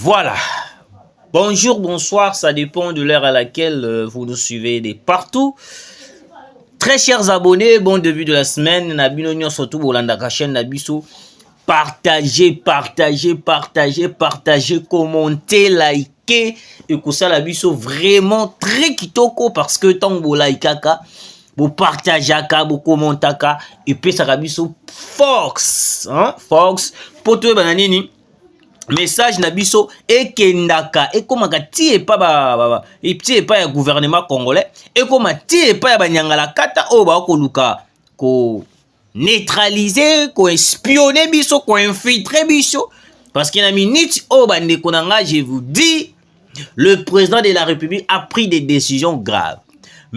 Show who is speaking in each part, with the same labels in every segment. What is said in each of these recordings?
Speaker 1: Voilà. Bonjour, bonsoir, ça dépend de l'heure à laquelle vous nous suivez de partout. Très chers abonnés, bon début de la semaine. Nabino nyo surtout bolanda ka chaîne Nabiso. Partagez, commentez, likez. Et que ça Nabiso vraiment très kitoko parce que tant que likaka, vous partagez, vous commentez, et puis ça Nabiso Fox, hein, Fox. Pour toi bananini. Message Nabiso ekendaka ekomaka tie pa tie pa ya gouvernement congolais ekoma tie pa ya banyangala kata o ba koluka ko neutraliser, ko espionner biso, ko infiltrer biso parce que na minute o bande konanga, je vous dis, le président de la République a pris des décisions graves.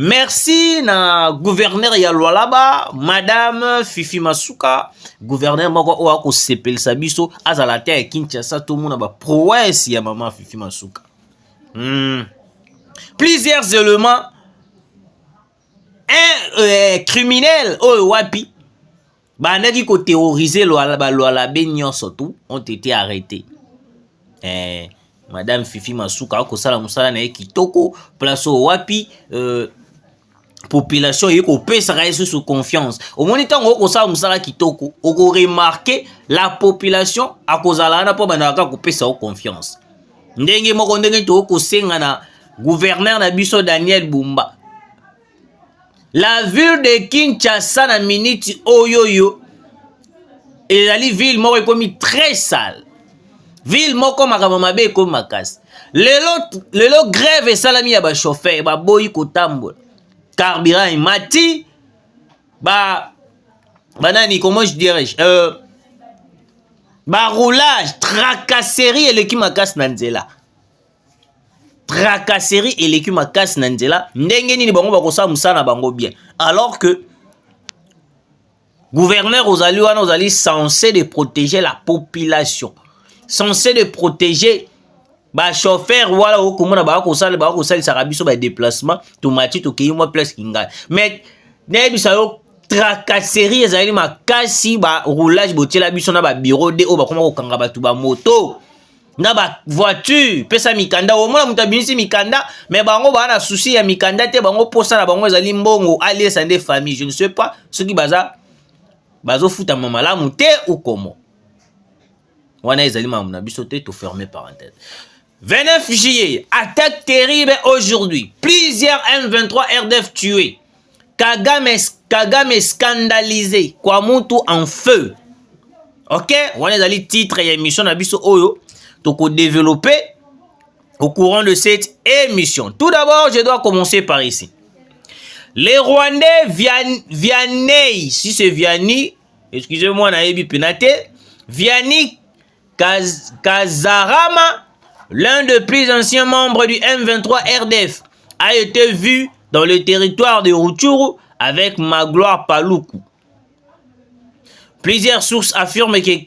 Speaker 1: Merci na gouverneur ya Lualaba, Madame Fifi Masuka, gouverneur moko o ako sepel sabiso azala te Kinshasa, tout monde ba prouesse ya maman Fifi Masuka. Plusieurs éléments criminels o wapi bandaki ko terroriser Lualaba nyonso tout ont été arrêtés. Madame Fifi Masuka ko sala musala na kitoko place o wapi population yeko pesa sous confiance. Au moniteur on ko sala musala kitoko, on ko remarquer la population a kozala na po banaka ko pesa confiance. Ndenge moko ndenge to ko senga na gouverneur na biso Daniel Bumba. La ville de Kinshasa na minute oyoyo et la ville moko ekomi très sale. Ville moko makamamabe ko makasi. Lelo grève salami ya ba chauffeur ba boyi ko tambola. Carburant mati banani, comment je dirais, roulage, tracasserie et l'équipe makas nanzela. Tracasserie et l'équipe makas nanzela. Ndenge nini bango bakosa musana bango bien. Alors que gouverneur Ozali censé de protéger la population, censé de protéger ba chauffeur wala okomona ba ko sala sarabiso ba déplacement to mati to keyi moi place kinga. Mais nebisa yo tracasserie ezali makasi ba roulage botela biso na ba bureau de o ba koma ko kanga batu ba moto na ba voiture pesa mikanda o mona mutabinisi mikanda, mais bango ba na souci ya mikanda te, bango posa na bango ezali mbongo allié sande famille. Je ne sais pas ce qui bazo futa mamalamu te ou comment. Wana ezali mamuna biso te to fermer parenthèse. 29 juillet, attaque terrible aujourd'hui. Plusieurs M23 RDF tués. Kagame scandalisé. Kwamuntu en feu. Ok? On a les titres et émissions Nabiso Oyo. Donc, on développer au courant de cette émission. Tout d'abord, je dois commencer par ici. Les Rwandais Vianney, si c'est Vianney, excusez-moi, Naebi Penate, Vianney Kazarama, l'un des plus anciens membres du M23 RDF, a été vu dans le territoire de Rutshuru avec Magloire Paluku. Plusieurs sources affirment que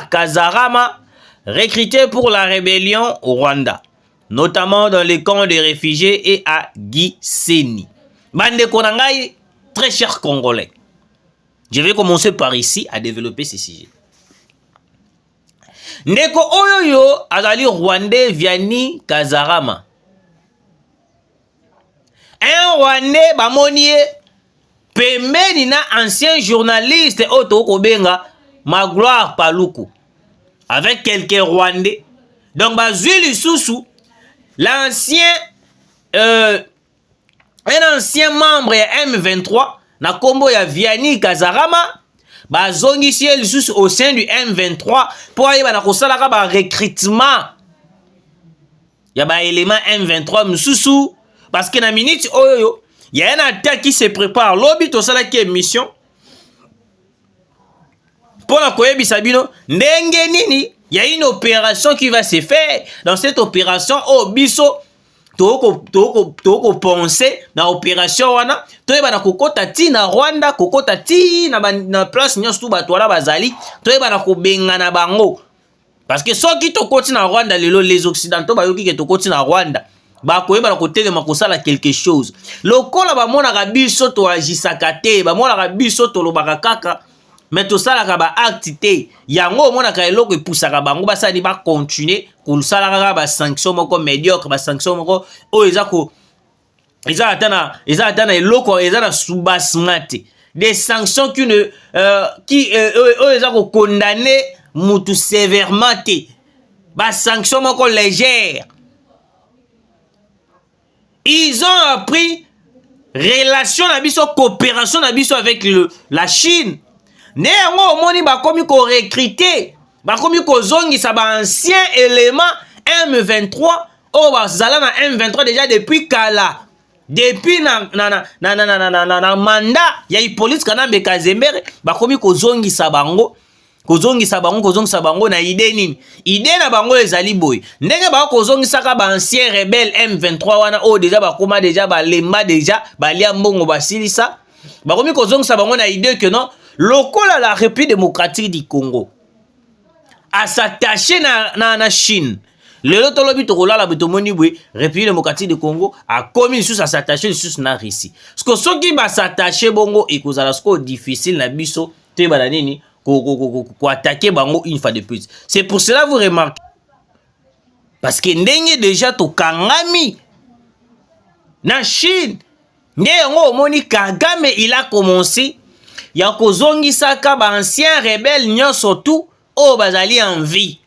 Speaker 1: Kazarama recruté pour la rébellion au Rwanda, notamment dans les camps de réfugiés et à Gisenyi. Bande Konangai, très chers Congolais, je vais commencer par ici à développer ce sujet. Ndeko oyoyo azali Rwandais Vianney Kazarama. Un Rwandais bamonie pembeni na ancien journaliste Otto Kobenga Magloire Paluku avec quelques Rwandais. Donc bazui lisusu l'ancien un ancien membre ya M23 na kombo ya Vianney Kazarama bazongisi lisusu au sein du M23 pour aller na kosalaka ba recrutement ya ba élément M23 mususu parce que na minute oyo il y a une attaque qui se prépare lobi to sala ki mission pour la koyebisa bino ndenge nini. Il y a une opération qui va se faire. Dans cette opération biso toko penser na opération wana toyeba na kokota ti na Rwanda, kokota ti na place nyonso bato wala bazali toyeba na kobenga na bango parce que soki tokoti na Rwanda lelo les occidentaux bayoki ke tokoti na Rwanda ba koyeba na kotelema kosala quelque chose lokola ba mona ka biso to agisaka te ba mona ka biso to lobaka kaka mais tosalaka ba acte te yango omonaka eloko epusaka bango basali bacontinue kosala kaka basanction moko médiocre basanction moko oyo eza ata na eloko eza na soubassement te des sanctions oyo eza kokondamne mutu sévèrement te basanction moko légère. Ils ont appris relation na biso coopération na biso avec la Chine. Ne yango omoni bakomi ko recruter bakomi ko zongisa ba ancien élément M23 o bazala na M23 déjà depuis kala depuis na mandat ya Hippolyte Kanambe Kazembere bakomi ko zongisa bango na idée nini idée na bango ezali boy ndenge ba ko zongisaka ba ancien rebelle M23 wana o déjà bakoma déjà balemba déjà balia mbongo basilisa bakomi ko zongisa bango na idée que non lokola la République démocratique du Congo à s'attacher na Chine lelo tolobi tokolala bitomoni bwe République démocratique du Congo a commis sous à s'attacher sous na Russie parce que soki ba s'attacher bongo ekozala sko difficile na biso te bana nini ko attaquer bango une fois de plus. C'est pour cela vous remarquez parce que ndenge déjà to kangami na Chine nde yango omoni Kagame il a commencé ya kozongisaka ba ancien rebelle nyonso tout o bazali en vie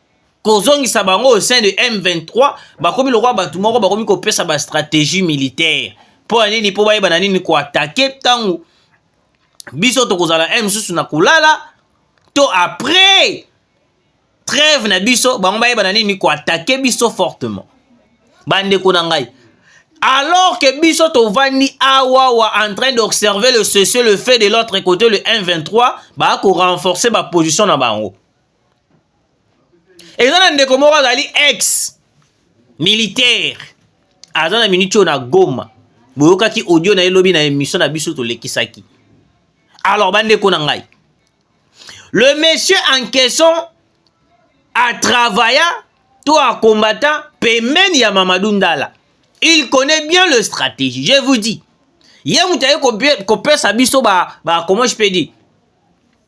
Speaker 1: kozongisa bango au sein de M23 bakomi lokwa batu moko bakomi kopesa ba stratégie militaire po nini po bayeba na nini ko attaquer tango biso to kozala M na kulala to après trêve na biso bango bayeba na nini ko attaquer biso fortement bande ko na ngai alors que biso to vandi awa en train d'observer le cessez le fait de l'autre côté le M23 ba ko renforcer ba position na bango et ça ndeko moko azali ex militaire azana minute na Goma boyokaki audio na elobi na émission na biso to lekisaki alors bande ko na ngai le monsieur en question a travaillé tout à combattant pemeni ya Mamadou Ndala. Il connaît bien le stratégie, je vous dis. Il y a un peu sa biso comment je peux dire.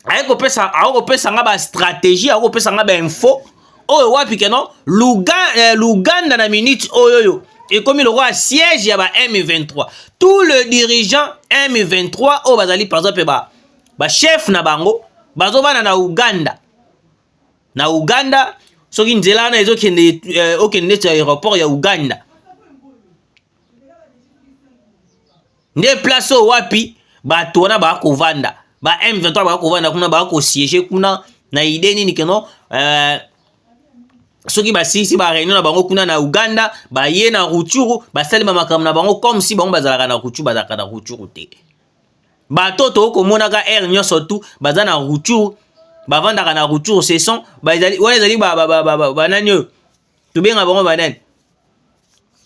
Speaker 1: Avec une stratégie, avec une info. Oh wapi que non, Luganda na minute oyoyo. Et comme il aura siège ya ba M23. Tous les dirigeants M23 oh bazali par exemple ba chef na bango bazovana na Uganda. Na Uganda soki nzela na ezokende okende na aéroport ya Uganda. Nde place wapi bato wana ba kovanda. Ba M23 ba kovanda kuna ba ko siéger kuna na idée nini keno soki basisi ba réunion na bango kuna na Uganda ba ye na Rutshuru ba salima makambo na bango comme si bango bazalaka na Rutshuru bazalaka na Rutshuru te. Bato to komonaka air nyonso tout baza na Rutshuru bavandaka na Rutshuru ce sont bazali wana ezali bananyo tubenga bango banani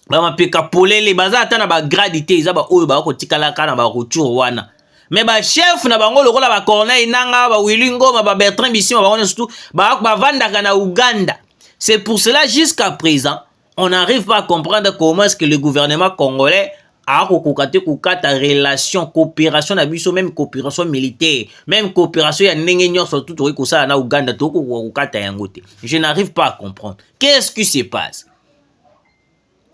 Speaker 1: bamapeka polele baza ata na bagradité eza ba oyo bakotikalaka na ba Rutshuru wana mais ba chef na bango lokola ba Corneille Nanga ba Willy Ngoma ba Bertrand Bisimwa bango surtout bavandaka na Uganda. C'est pour cela jusqu'à présent on n'arrive pas à comprendre comment est-ce que le gouvernement congolais a kokata relation coopération na biso même coopération militaire même coopération ya ndenge nyonso tout to kosala na Uganda to kokata yango te. Je n'arrive pas à comprendre qu'est-ce qui se passe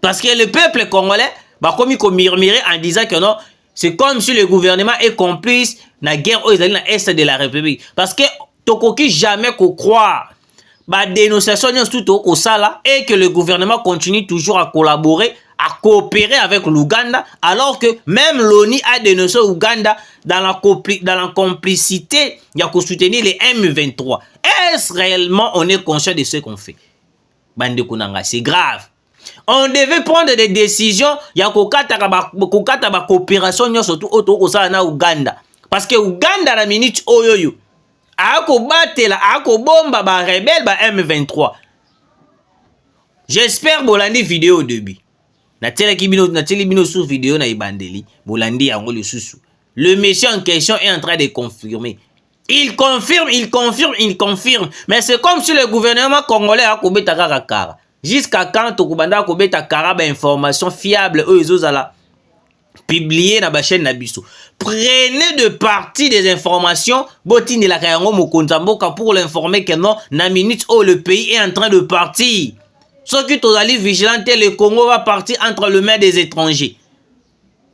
Speaker 1: parce que le peuple congolais va comme murmurer en disant que non c'est comme si le gouvernement est complice na guerre aux États-Unis na est de la République parce que tokoki jamais ko croire ba dénonciation tout au sala et que le gouvernement continue toujours à collaborer à coopérer avec l'Ouganda alors que même l'ONU a dénoncé l'Ouganda dans la complicité il y a qu'à soutenir les M23. Est-ce réellement on est conscient de ce qu'on fait? Bande Kunanga, c'est grave. On devait prendre des décisions il y a qu'à coopération surtout au na Ouganda parce que Ouganda la minute oyoyo a kobatela a kobomba ba rebelle ba M23. J'espère bolandi vidéo au début. Na bino sous vidéo na ibandeli bolandi yango le susu. Le monsieur en question est en train de confirmer. Il confirme. Mais c'est comme si le gouvernement congolais a kobeta kara. Jusqu'à quand tokubanda kobeta kara ba information fiable eux ezozala publié na ba chaîne na biso. Prenez de partie des informations botini la kayango mokonza mboka pour l'informer que non na minute où le pays est en train de partir. Ce qui tozali vigilante, le Congo va partir entre les mains des étrangers.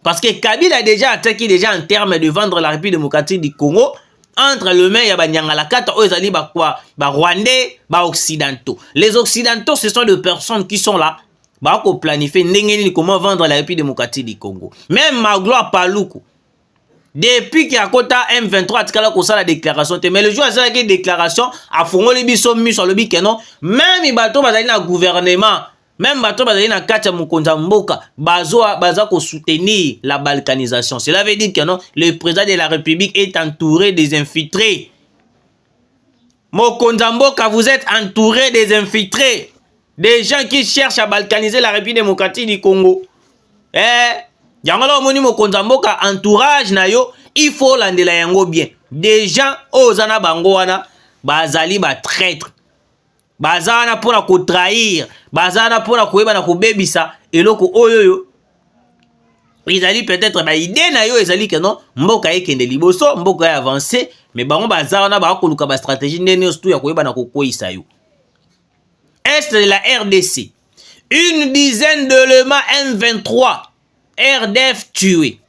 Speaker 1: Parce que Kabila a déjà attaqué déjà en termes de vendre la République démocratique du Congo entre les mains ya ba Nyangalakata ou ezali ba quoi ba Rwandais, ba occidentaux. Les occidentaux ce sont des personnes qui sont là ba ko planifier ndenge comment vendre la République démocratique du Congo. Même Magloire Paluku depuis qu'il y a kota M23 atikala ko sala déclaration mais le jour à la déclaration a fongoli biso mis sur le bic non même bato bazali na gouvernement même bato bazali na kati mukonza mboka baza ko soutenir la balkanisation. Cela veut dire que non le président de la République est entouré des infiltrés. Mokonza mboka, vous êtes entouré des infiltrés, des gens qui cherchent à balkaniser la République démocratique du Congo. Yangala omoni mokonza mboka entourage na yo, il faut landela yango bien. Des gens ozana bango wana bazali ba traître. Bazana pona ko trahir, bazana pona ko yeba na ko bebisa eloko oyoyo. Ezali peut-être ba idée na yo ezali que non mboka ekende liboso, mboka ya avancer, mais bango bazana ba ko luka ba stratégie nene surtout ya ko yeba na ko koisa yo. Est de la RDC. Une dizaine d'éléments M23 RDF tué.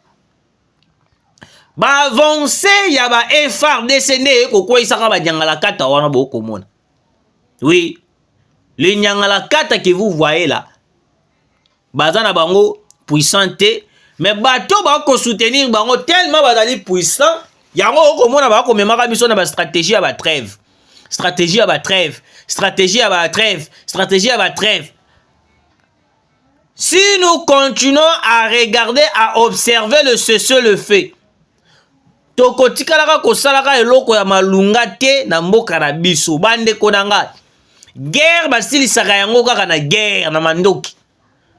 Speaker 1: Ba avancé ya ba FARDC ne ko koisa ba Nyangalakata wana boko mona. Oui, les Nyangalakata que vous voyez là, bazana bango puissante, mais bato ba ko soutenir bango tellement bazali puissant, yango ko mona ba ko memaka biso na ba stratégie à ba trêve. Stratégie à ba trêve, stratégie à ba trêve, stratégie à ba trêve. Si nous continuons à regarder, à observer le cessez-le-feu, tokotikalaka kosalaka eloko ya malunga te na mboka na biso bande konanga. Guerre basilisaka yango kaka na guerre na mandoki.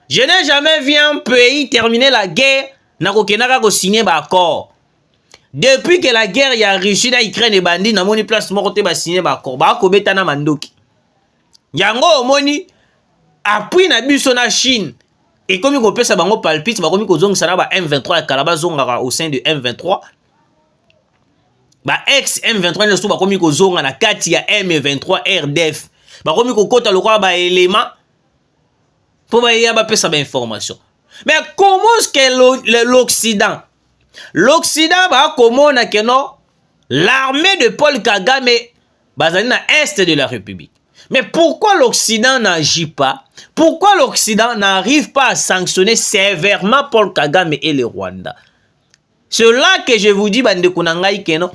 Speaker 1: Je n'ai jamais vu un pays terminer la guerre na kokenaka ko signer ba accord. Depuis que la guerre ya Russie na Ukraine bandi na moni place moko te ba signer ba accord ba ko beta na mandoki. Yango omoni appui na biso na Chine et comme ko pesa bango palpite ba komi ko zongisa na ba M23 kalaba zongaka au sein de M23. Ba ex M23 ne ba komi ko zonga na kati ya M23 RDF. Ba komi ko kota lokwa ba élément pour ba ya ba pesa ba information. Mais comment est-ce que l'Occident va komona que non l'armée de Paul Kagame bazali na est de la République. Mais pourquoi l'Occident n'agit pas? Pourquoi l'Occident n'arrive pas à sanctionner sévèrement Paul Kagame et le Rwanda? C'est là que je vous dis bande kunangai que non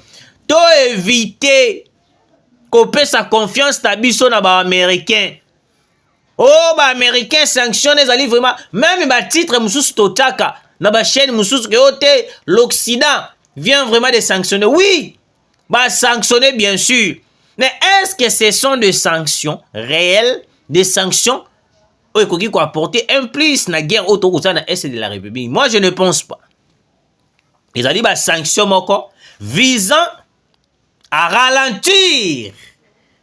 Speaker 1: to éviter couper sa confiance tabiso na ba américain. Oh ba américain sanctionne les alliés vraiment même ba titre mususu totaka na ba chaîne mususu que l'Occident vient vraiment de sanctionner. Oui, ba sanctionner bien sûr. Mais est-ce que ce sont des sanctions réelles, des sanctions qui ont apporté un plus na guerre autour de l'Est de la République? Moi, je ne pense pas. Ils ont dit des sanctions visant à ralentir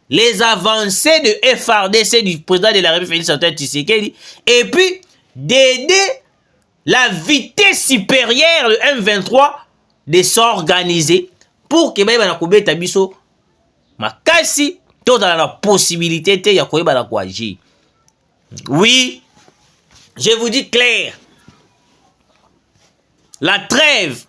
Speaker 1: les avancées de FARDC du président de la République, Félix Antoine Tshisekedi, et puis d'aider la vitesse supérieure de M23 de s'organiser pour que les gens makasi to dans la possibilité de yakoyeba la agir. Oui, je vous dis clair, la trêve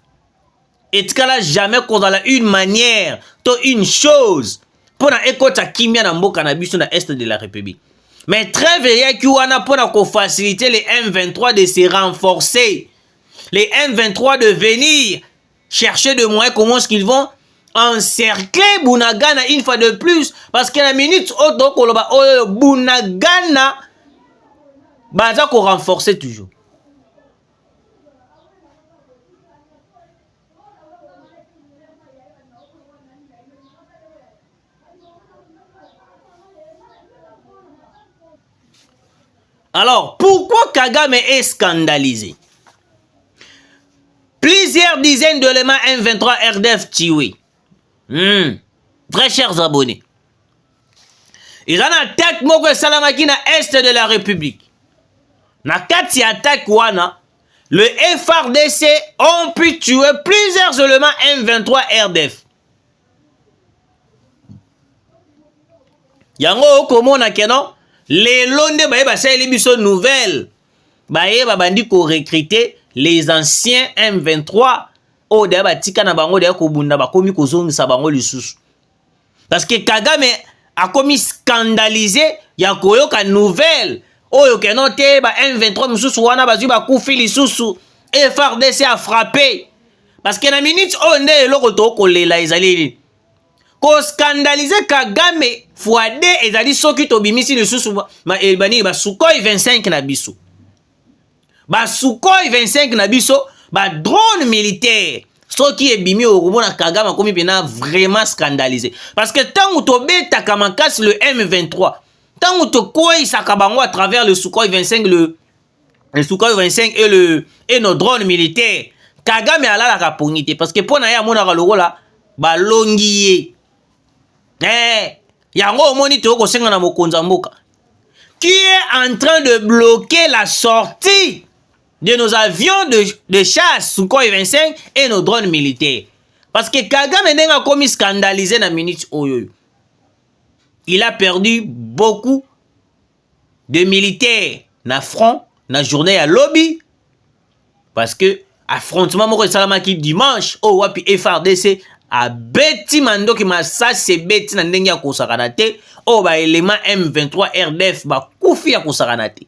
Speaker 1: est qu'elle jamais qu'on a une manière, une chose pour na ekota kimia na mboka na biso na est de la République. Mais trêve ya ki wana pour faciliter les M23 de se renforcer, les M23 de venir chercher de moyens comment est-ce qu'ils vont encercler Bunagana une fois de plus, parce que la minute Bunagana baza ko renforcer toujours. Alors, pourquoi Kagame est scandalisé? Plusieurs dizaines d'éléments M23 RDF tués. Très chers abonnés. Ils ont attaque moko salamaki na est de la République. Na kati attaque wana, le FARDC ont pu tuer plusieurs éléments M23 RDF. Yango okomona keno les londe baye basali biso nouvelle baye babandi ko recruter les anciens M23 o de batika na bango de ko bunda bakomi kozongisa bango lisusu parce que Kagame a commis scandalisé ya koyoka nouvelle oyo keno te ba M23 mususu wana bazui bakufi lisusu et FARDC a frappé parce que na minute onde eloko to kolela ezali ko scandaliser Kagame fois 2 ezali soki to bimisi lisusu bani ba Sukhoi 25 na biso. Ba Sukhoi 25 na biso ba drone militaire. Soki ebimi okomona Kagame komi pena vraiment scandalisé parce que tant to beta kamakasi le M23, tant to koi sakabango à travers le Sukhoi 25 le Sukhoi 25 et nos drones militaires. Kagame ala la kapongité parce que pona ya mona lokola ba longiye. Yango omoni to kosenga na mokonza mboka qui est en train de bloquer la sortie de nos avions de chasse Sukhoi 25 et nos drones militaires. Parce que Kagame n'a commis scandalisé na minute oyo. Il a perdu beaucoup de militaires na front, na journée à lobby. Parce que affrontement moko salamaki dimanche o wapi FARDC a beti mandoki masase beti na ndenge ya kosakana te o ba élément M23 RDF ba kufi ya kosakana te.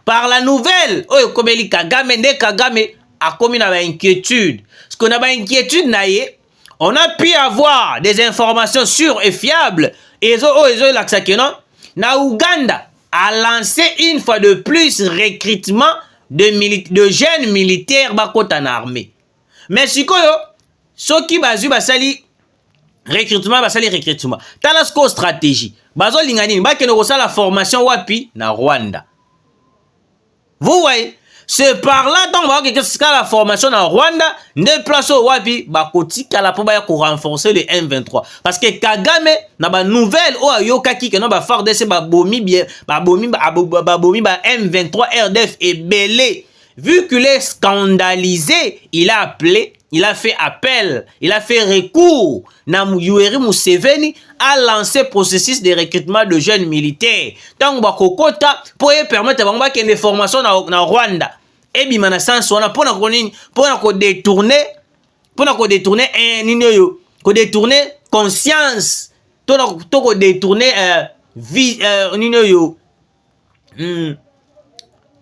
Speaker 1: Par la nouvelle oyo komeli Kagame nde Kagame a commis na ba inquiétude. Parce qu'on a ba inquiétude na ye, on a pu avoir des informations sûres et fiables et laksa kenon na Uganda a lancé une fois de plus recrutement de jeunes militaires bakota na armée. Mais sikoyo soki bazu basali recrutement talasko stratégie bazo lingani bakeno kosala formation wapi na Rwanda. Vous voyez, c'est par là donc va que la formation en Rwanda ne place au wapi bakoti kala po ba ko renforcer le M23 parce que Kagame na ba nouvelle o ayokaki que no ba FARDC ba bomi bien ba bomi ba M23 RDF et belé vu qu'il est scandalisé, il a appelé, il a fait appel, il a fait recours na Yoweri Museveni a lancé processus de recrutement de jeunes militaires. Donc bakokota pour permettre bangba que des formations na Rwanda. Et bimana sens wana pona ko détourner ko détourner conscience to ko détourner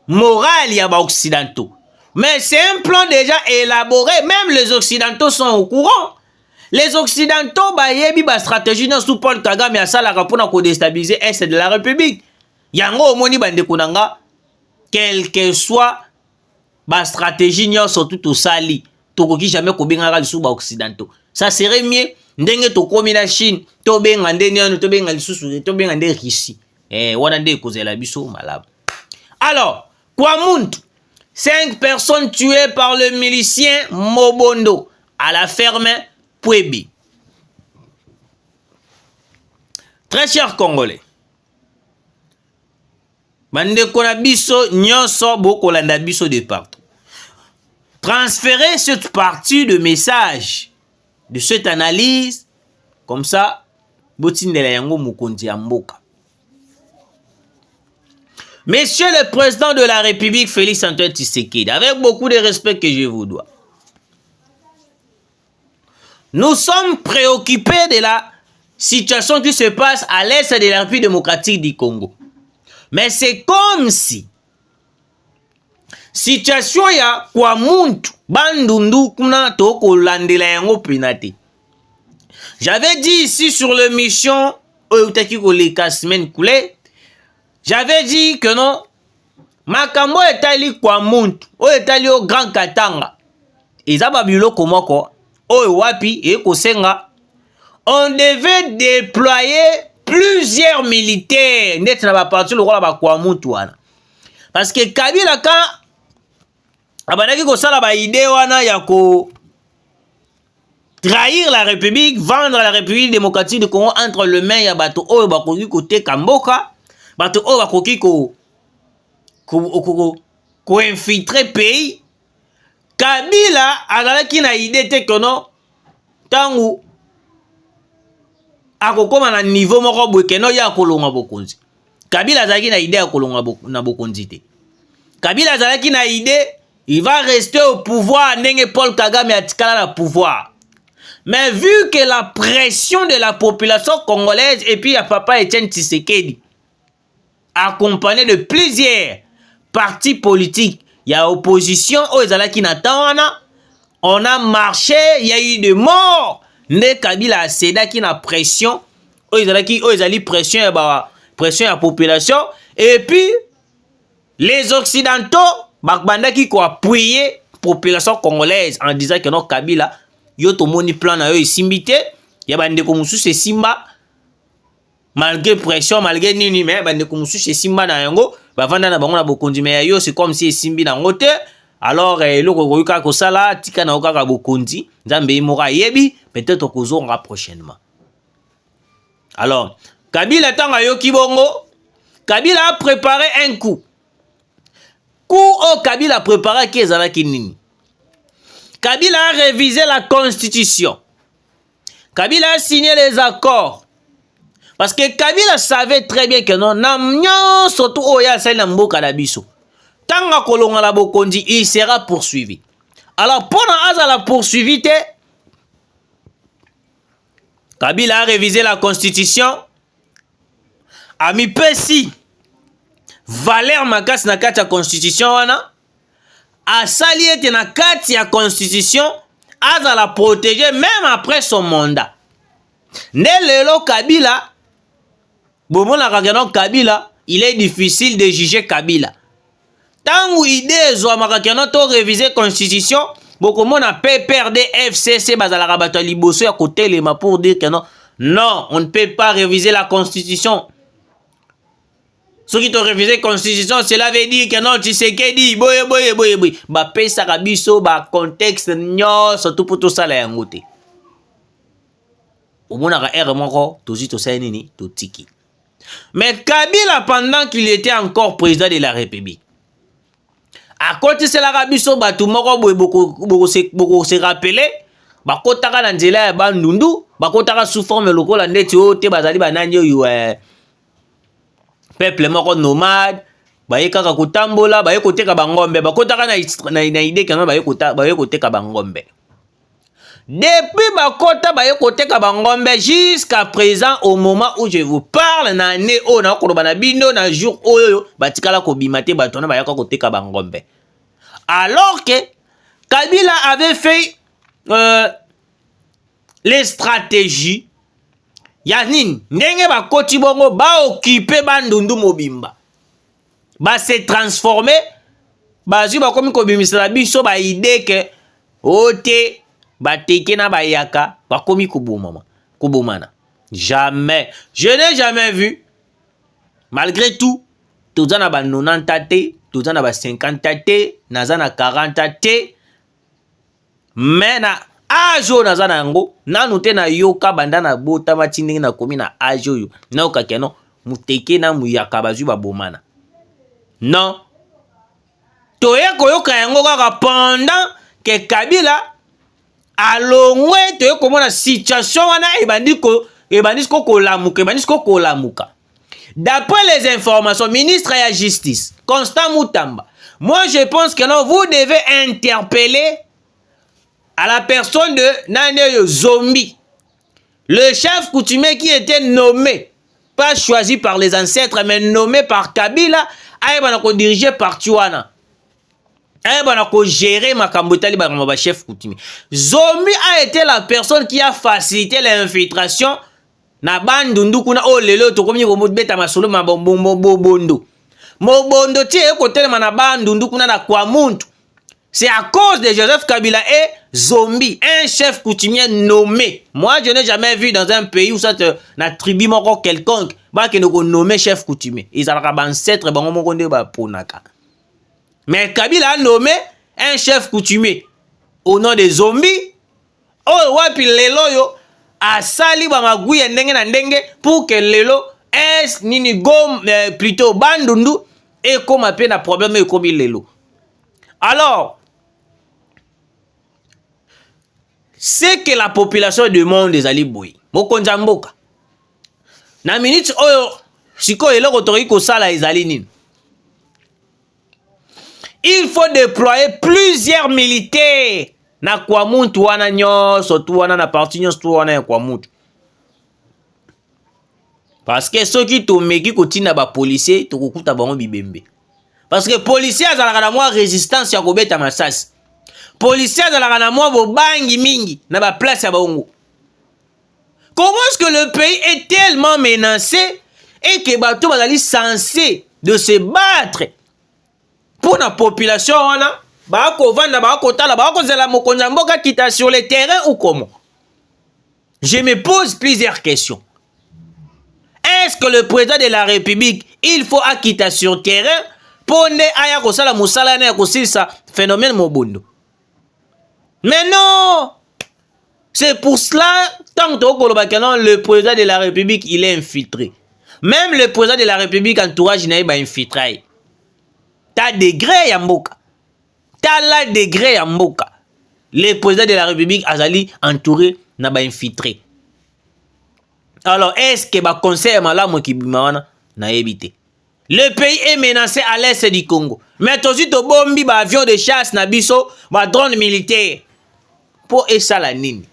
Speaker 1: morale ya ba occidentaux. Mais c'est un plan déjà élaboré, même les occidentaux sont au courant. Les occidentaux bayebi ba stratégie dans sous Paul Kagame ya sala kapona ko déstabiliser est de la République. Yango omoni bande kunanga quel que soit ba stratégie nyonso tout sali tokoki jamais ko benga lisu ba occidentaux. Ça serait mieux ndenge to komi na Chine to benga ndenge to benga lisusu to benga nde Russie. Wana nde kozela biso malaba. Alors, Kwamuntu, 5 personnes tuées par le milicien Mobondo à la ferme Pwebi. Très chers Congolais, bande konabiso nyonso bokolanda biso de partout. Transférez cette partie de message, de cette analyse, comme ça, botindela yango mukonzi ya mboka. Monsieur le Président de la République, Félix-Antoine Tshisekedi, avec beaucoup de respect que je vous dois, nous sommes préoccupés de la situation qui se passe à l'est de la République démocratique du Congo. Mais c'est comme si situation ya Kwamuntu bandundu kuna toko landela yango penate. J'avais dit ici sur l'émission Oyutaki Koleka semaine coulée. J'avais dit que non, makambo etali Kwamuntu, o etali au Grand Katanga. Ezaba bilo komoko, o wapi e kosenga. On devait déployer plusieurs militaires net na ba parti le roi ba Kwamuntu wana. Parce que Kabila quand abanaki ko sala ba idée wana ya ko trahir la République, vendre la République démocratique du Congo entre les mains ya bato o bakoki côté Kamboka. Bato o bakoki infiltrer pays. Kabila azalaki na idée te que non tangu akokoma na niveau moko boye ke no ya kolonga bokonzi. Kabila azalaki na idée ya kolonga na bokonzi te. Kabila azalaki na idée il va rester au pouvoir ndenge Paul Kagame atikala na pouvoir. Mais vu que la pression de la population congolaise et puis il y a Papa Etienne Tshisekedi accompagné de plusieurs partis politiques, il y a opposition aux ezalaki na tana, on a marché, il y a eu des morts. Ne Kabila a cédé qui na pression, aux ezali pression ya population et puis les occidentaux bakbandaki ko appuyer population congolaise en disant que non Kabila yo to moni plan na yo isimbité ya bande ko mususu simba malgré pression malgré nini mais bande ko mususu simba na yango bavanda na bango na bokonzi mais yo c'est comme si simbi na ngote alors eloko koyuka ko sala tika na okaka bokonzi nzambe moka yebi peut-être kozonga prochainement. Alors Kabila tanga yo kibongo Kabila a préparé un coup au Kabila a préparé qui ezalaki nini. Kabila a révisé la constitution. Kabila a signé les accords. Parce que Kabila savait très bien que non, surtout oya sali na mboka na biso. Tanga kolonga la bokonzi, il sera poursuivi. Alors pendant azala poursuivi te, Kabila a révisé la constitution. A mis pesi valeur makasi na kati ya constitution wana. A sali ete na kati ya constitution azala protéger même après son mandat. Ne lelo Kabila bomonaka kenon Kabila il est difficile de juger Kabila. Tangu idée ezwamaka kenon to réviser constitution bokomona PPRD FCC bazalaka bato liboso ya kotelema pour dire que non on ne peut pas réviser la constitution. Ceux qui ont révisé la constitution, cela veut dire que non, tu sais qu'est dit, boye. Bah, pesa kabiso, bah, contexte, non, surtout pour tout ça, là, yangote. Au moins, on a un moko, tout ça, nini, tout tiki. Mais Kabila, pendant qu'il était encore président de la République, à côté de la kabiso, bah, tout moko, beaucoup se rappeler, bah, kotaka na nzela ya bandundu, bah, kotaka sous forme lokola ndeti o te bazali banani yo peuple moko nomade baye kaka kotambola baye koteka bangombe bakotaka na idée kana baye koteka bangombe depuis bakota baye koteka bangombe jusqu'à présent au moment où je vous parle na année o na koloba na bino na jour oyo batikala kobima te batona baye koteka bangombe alors que Kabila avait fait les stratégies Yanin, ndenge bakoti bongo ba occuper bandundu mobimba. Ba se transformer bazu ba komi kobimisala biso ba idée que ote ba teke na bayaka ba komi kubomana. Jamais. Je n'ai jamais vu malgré tout tout na ba 90 te, tout na ba 50 te, naza na 40 te. Mais na ajo naza na yango nanu te na yoka banda na bota matindenge na komi na ajo yo na okaki no muteke na muyaka bazwi babomana non toye koyoka yango kaka pendant que Kabila alongwe toye komona situation wana ebandisi ko kolamuka d'après les informations ministre ya justice Constant Mutamba moi je pense que non vous devez interpeller à la personne de Naneyo Zombie, le chef coutumier qui était nommé, pas choisi par les ancêtres, mais nommé par Kabila, a dirigé par Tuana. A géré Makambotali par chef coutumier. Zombie a été la personne qui a facilité l'infiltration na bandundu kuna o lelo to komi ko beta masolo bondo. Mobondo ti e ko telema na bandundu kuna na kwa muntu. C'est à cause de Joseph Kabila et Zombie, un chef coutumier nommé. Moi, je n'ai jamais vu dans un pays où ça te na tribu moko quelconque, bah que nous nommé chef coutumier. Ils ont ancêtre bango moko nde ba ponaka. Mais Kabila a nommé un chef coutumier au nom de Zombie. Oh wapi lelo yo asali ba maguya ndenge na ndenge pour que lelo es nini gom plutôt bandundu et comme appelle un problème comme lelo. Alors, ce que la population demande des Aliboui, mokonza mboka. Na minute oyo, siko eloko toki kosala ezali nini. Il faut déployer plusieurs militaires na kwa muntu wana nyonso tu wana na parti nyonso tu wana ya kwa muntu. Parce que soki tomeki kotina ba policier tokokuta bango bibembe. Parce que policier azalaka na mwa résistance ya kobeta masasi. Policier azalaka na mwa bobangi mingi na ba place ya bango. Comment est-ce que le pays est tellement menacé et que bato bazali censé de se battre pour la population wana bako vanda bako tala bako zela mokonza mboka kita sur le terrain ou comment? Je me pose plusieurs questions. Est-ce que le président de la République il faut akita sur terrain pour ne aya kosala musala na kosilisa phénomène mobondo? Mais non! C'est pour cela, tant que le président de la République, il est infiltré. Même le président de la République, entourage, il est infiltré. T'as degré à Mboka. T'as la degré à Mboka. Le président de la République, Azali, entouré, n'a pas infiltré. Alors, est-ce que le conseil malam qui n'a évité? Le pays est menacé à l'est du Congo. Mais aussi, tu bombi, avion de chasse, nabiso, drone militaire. Pour ça, la nini.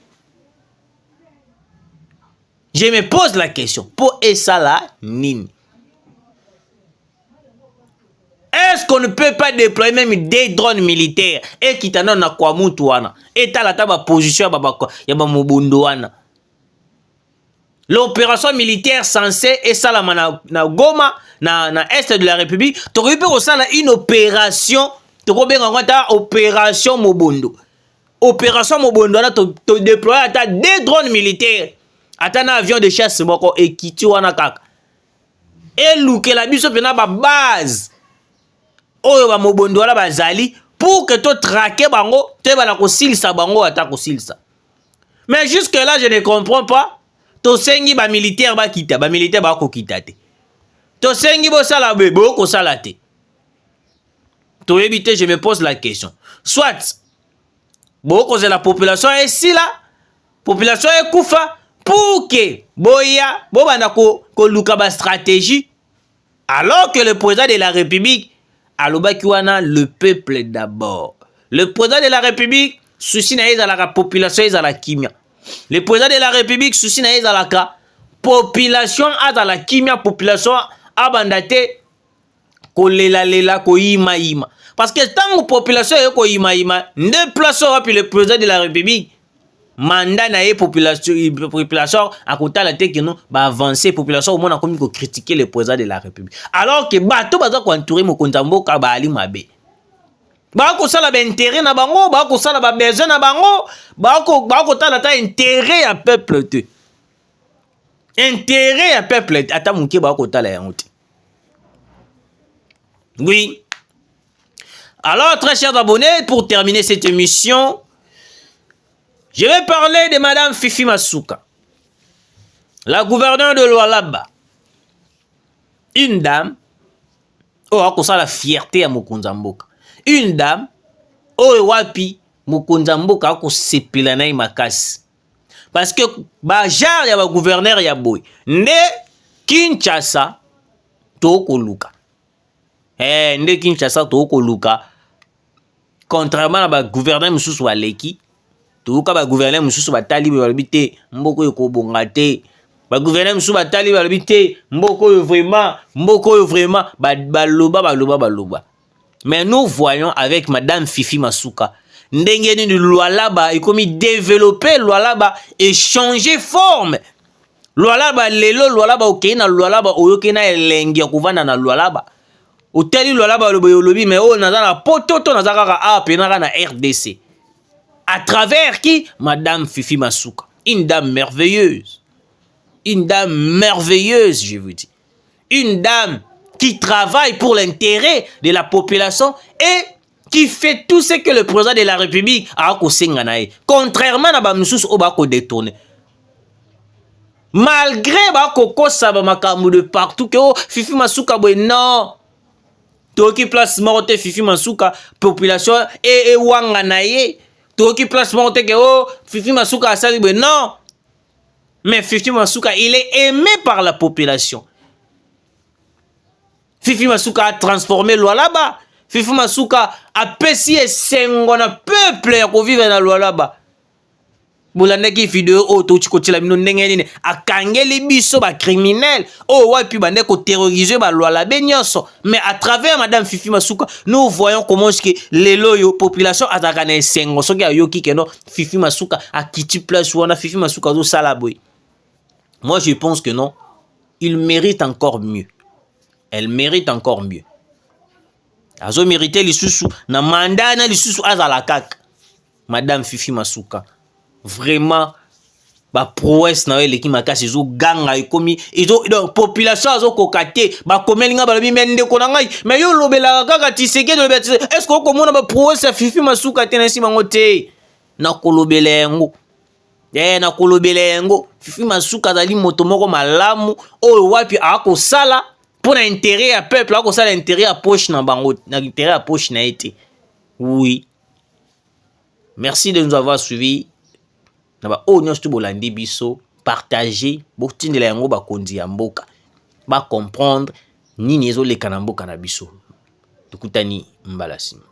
Speaker 1: Je me pose la question, pour ça la nini? Est-ce qu'on ne peut pas déployer même des drones militaires et qui t'en ont à quoi moutouana et t'as la table position ya ba mobundo wana? L'opération militaire censée et ça la na Goma na est de la République, tu peux ça une opération, tu peux opération mobundo. Opération mobundo là tu déployer des drones militaires. Ata na avion de chasse moko ekiti wana kaka. Et luke la biso pena ba base. Oyo ba mobondo wala bazali pour que to traquer bango, te bala ko silsa bango ata ko silsa. Mais jusque là je ne comprends pas. To sengi ba militaire ba kita, ba militaire ba ko kita te. To sengi bo sala be bo ko sala te. To éviter je me pose la question. Soit bo ko la population est si là, population est koufa. Pour que boya bobana ko luka ba stratégie alors que le président de la République alobaki wana le peuple d'abord. Le président de la République souci na la population la kimia. Le président de la République souci na la population la kimia, population abandate ko lela ko ima. Parce que tant que population ko ima ne place puis le président de la République mandat na population à côté la tête que nous va avancer population au moins comme ko critiquer le président de la République alors que bato baza ko entourer mokonza mboka ba ali mabe ba ko sala ba intérêt na bango ba ko sala ba besoin na bango ba ko tala ta intérêt à peuple te intérêt à peuple ata muke ba ko tala yango te. Oui, alors très chers abonnés, pour terminer cette émission, je vais parler de Madame Fifi Masuka, la gouverneure de Lualaba. Une dame, oh, a la fierté à mokonza mboka. Une dame, oh, wapi, mokonza mboka a sepela na makasi. Parce que, ba jar ya ba gouverneur ya boy. Ne Kinshasa, toko luka. Ne Kinshasa, toko luka. Contrairement à ba gouverneur msusu wa leki. Tuka ba gouverneur mususu batali balobite mboko yo kobonga te ba gouverneur mususu batali balobite mboko yo vraiment baloba. Mais nous voyons avec Madame Fifi Masuka ndenge ni Lualaba ikomi développer Lualaba et changer forme. Lualaba lelo Lualaba okena Lualaba oyokena elenge kovanda na Lualaba. Oteli Lualaba lobi mais o nazana pototo nazaka a penaka na RDC. À travers qui? Madame Fifi Masuka. Une dame merveilleuse. Une dame merveilleuse, je vous dis. Une dame qui travaille pour l'intérêt de la population et qui fait tout ce que le président de la République a fait. Contrairement à Bamsous Obako détourné. Malgré Bako Kosa Bamakamu de partout, que Fifi Masuka, non. toki place morte Fifi Masuka population et wanga na ye toki place morte que oh Fifi Masuka a sali non. Mais Fifi Masuka il est aimé par la population. Fifi Masuka a transformé Lualaba. Fifi Masuka a pesi esengo na peuple ya ko vivre na Lualaba. Bolandaki vidéo o to chikotila mino ndenge nini akangeli biso ba criminel o wapi bande ko terroriser ba Lualaba nyonso. Mais à travers madame Fifi Masuka nous voyons comment est-ce que lelo yo population ataka na esengo soki ayoki ke no Fifi Masuka a kiti place wana Fifi Masuka zo sala boy. Moi je pense que non, il mérite encore mieux. Elle mérite encore mieux. Azo mérité lisusu na mandat na lisusu azala kaka. Madame Fifi Masuka. Vraiment ba prouesse na eleki makasi zo ganga ekomi ezo population azo kokate ba komelinga ba lobi mende ko na ngai mais yo lobela kaka tiseke de bête est-ce que ko mona ba prouesse ya Fifi Masuka tena si bango te na kolobela yango na kolobela yango Fifi Masuka zali moto moko malamu o wapi ako sala pour l'intérêt à peuple ako sala intérêt à poche na bango na intérêt à poche na été. Oui, merci de nous avoir suivis. Naba o nyonso bolandi biso partager botindela yango bakonzi ya mboka ba comprendre nini ezoleka na mboka na biso. Tukutani mbala sima.